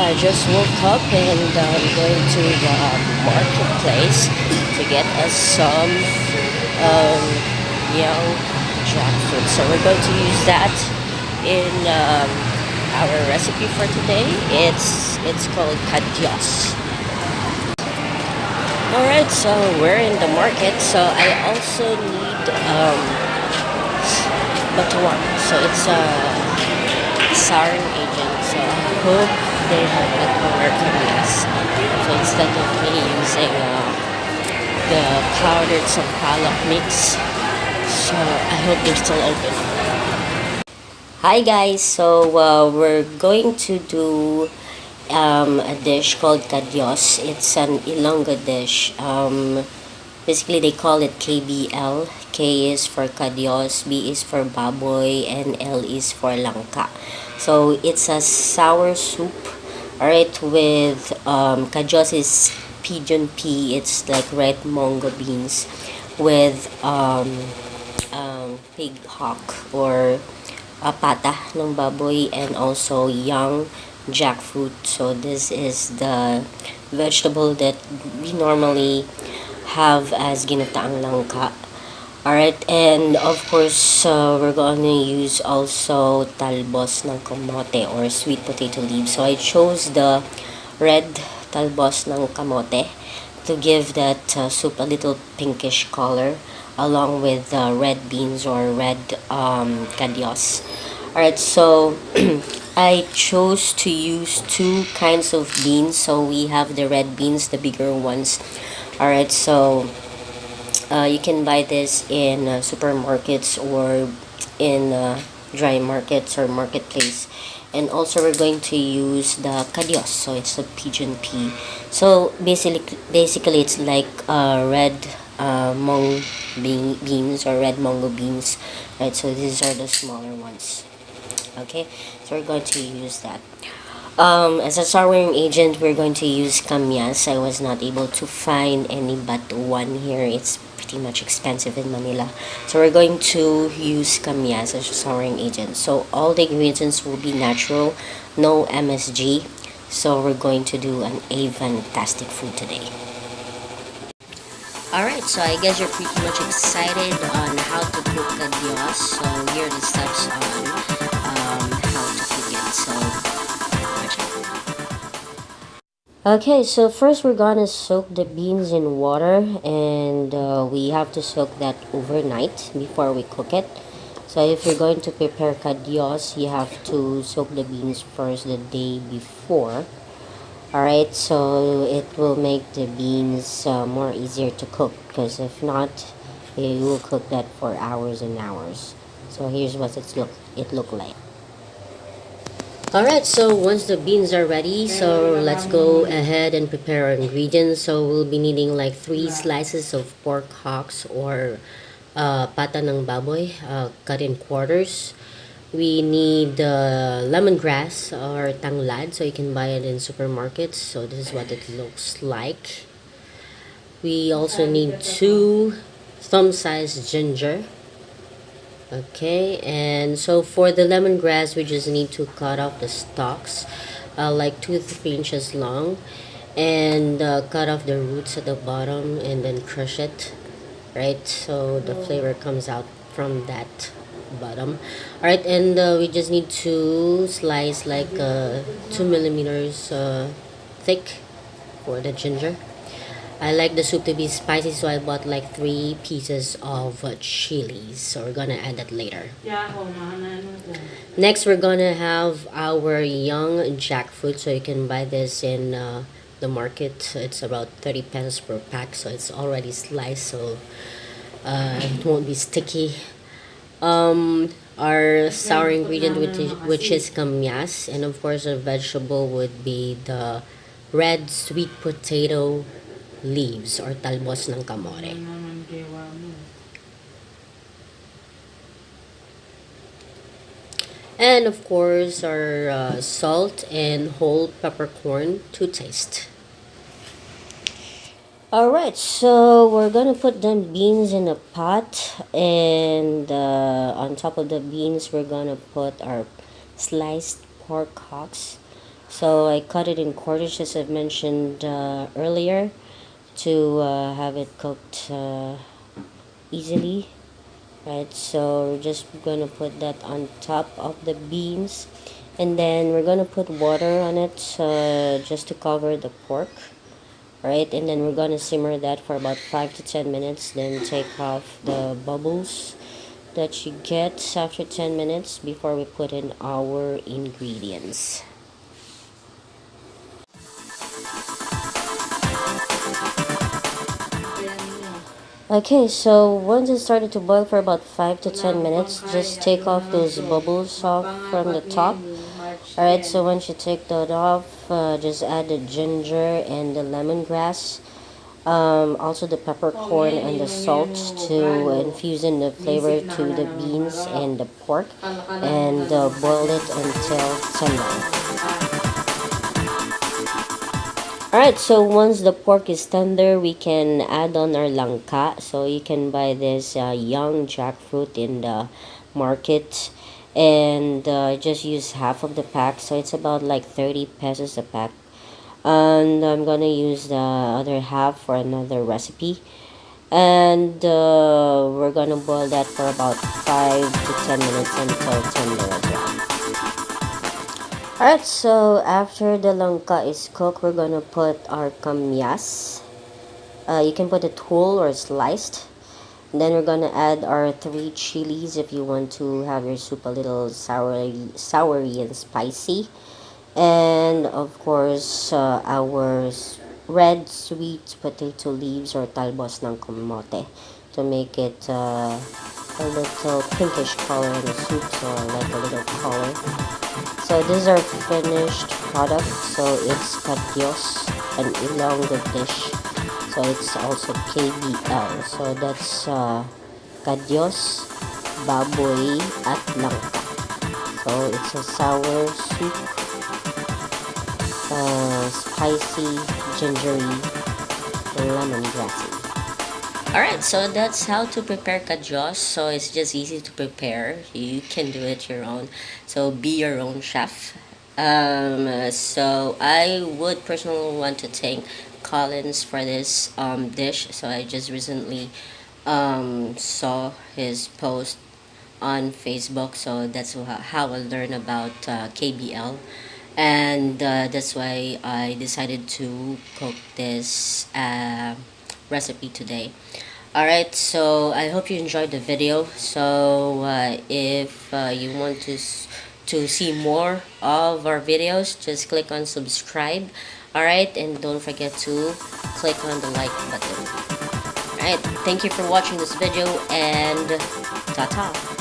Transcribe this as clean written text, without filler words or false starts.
I just woke up and I'm going to the marketplace to get us some um, young jackfruit. So we're going to use that in our recipe for today. It's called Kadyos. Alright, so we're in the market. So I also need batuan. So it's a souring agent. So I hope they have it on our cameras. So instead of me using the powdered sampalok mix, so I hope they're still open. Hi guys, so we're going to do a dish called Kadyos. It's an Illonggo dish. Basically, they call it KBL. K is for Kadyos, B is for Baboy, and L is for Langka. So it's a sour soup, alright, with Kadyos is pigeon pea. It's like red mongo beans with pig hawk or pata ng baboy, and also young jackfruit. So this is the vegetable that we normally have as ginataang langka. Alright, and of course, we're going to use also talbos ng kamote or sweet potato leaves. So I chose the red talbos ng kamote to give that soup a little pinkish color, along with red beans or red kadyos. Alright, so I chose to use two kinds of beans. So we have the red beans, the bigger ones. Alright, so you can buy this in supermarkets or in dry markets or marketplace. And also we're going to use the kadyos, so it's the pigeon pea. So basically it's like red beans or red mongo beans, right? So these are the smaller ones. Okay, so we're going to use that. As a souring agent, we're going to use kamyas. I was not able to find any but one here. It's pretty much expensive in Manila. So we're going to use kamyas as a souring agent. So all the ingredients will be natural, no MSG. So we're going to do a fantastic food today. Alright, so I guess you're pretty much excited on how to cook kadyos. So here are the steps on how to cook it. So okay, so first we're gonna soak the beans in water, and we have to soak that overnight before we cook it. So if you're going to prepare kadyos, you have to soak the beans first the day before. Alright, so it will make the beans more easier to cook, because if not, you will cook that for hours and hours. So here's what it look like. Alright, so once the beans are ready, so let's go ahead and prepare our ingredients. So we'll be needing like 3 slices of pork hocks or pata ng baboy, cut in quarters. We need lemongrass or tanglad, so you can buy it in supermarkets. So this is what it looks like. We also need 2 thumb-sized ginger. Okay, and so for the lemongrass, we just need to cut off the stalks, like 2 to 3 inches long, and cut off the roots at the bottom and then crush it, right? So the flavor comes out from that bottom. Alright, and we just need to slice like 2 millimeters thick for the ginger. I like the soup to be spicy, so I bought like 3 pieces of chilies. So we're gonna add that later. Next, we're gonna have our young jackfruit. So you can buy this in the market. It's about 30 pesos per pack. So it's already sliced, so it won't be sticky. Our sour ingredient, which is kamyas, and of course a vegetable would be the red sweet potato leaves or talbos ng kamote. And of course our salt and whole peppercorn to taste. Alright, so we're gonna put the beans in a pot, and on top of the beans we're gonna put our sliced pork hocks. So I cut it in quarters as I've mentioned earlier to have it cooked easily. Right, so we're just gonna put that on top of the beans, and then we're gonna put water on it just to cover the pork. Right, and then we're gonna simmer that for about 5 to 10 minutes, then take off the bubbles that you get after 10 minutes before we put in our ingredients. Okay, so once it started to boil for about 5 to 10 minutes, just take off those bubbles off from the top. Alright, so once you take that off, just add the ginger and the lemongrass. Also the peppercorn and the salt to infuse in the flavor to the beans and the pork, and boil it until tender. Alright, so once the pork is tender, we can add on our langka. So you can buy this young jackfruit in the market, and just use half of the pack, so it's about like 30 pesos a pack. And I'm gonna use the other half for another recipe, and we're gonna boil that for about 5 to 10 minutes until tender as well. Alright, so after the langka is cooked, we're gonna put our kamyas. You can put it whole or sliced. And then we're gonna add our 3 chilies if you want to have your soup a little soury and spicy. And of course, our red sweet potato leaves or talbos ng kamote to make it a little pinkish color in the soup, so like a little color. So this is our finished product. So it's Kadyos, an Illonggo dish. So it's also KBL. So that's Kadyos, Baboy, at Langka. So it's a sour soup, spicy, gingery, lemongrassy. Alright, so that's how to prepare kadyos. So it's just easy to prepare. You can do it your own. So be your own chef. So I would personally want to thank Collins for this dish. So I just recently saw his post on Facebook. So that's how I learned about KBL. And that's why I decided to cook this recipe today. Alright, so I hope you enjoyed the video. So if you want to see more of our videos, just click on subscribe. Alright, and don't forget to click on the like button. Alright, thank you for watching this video, and ta-ta.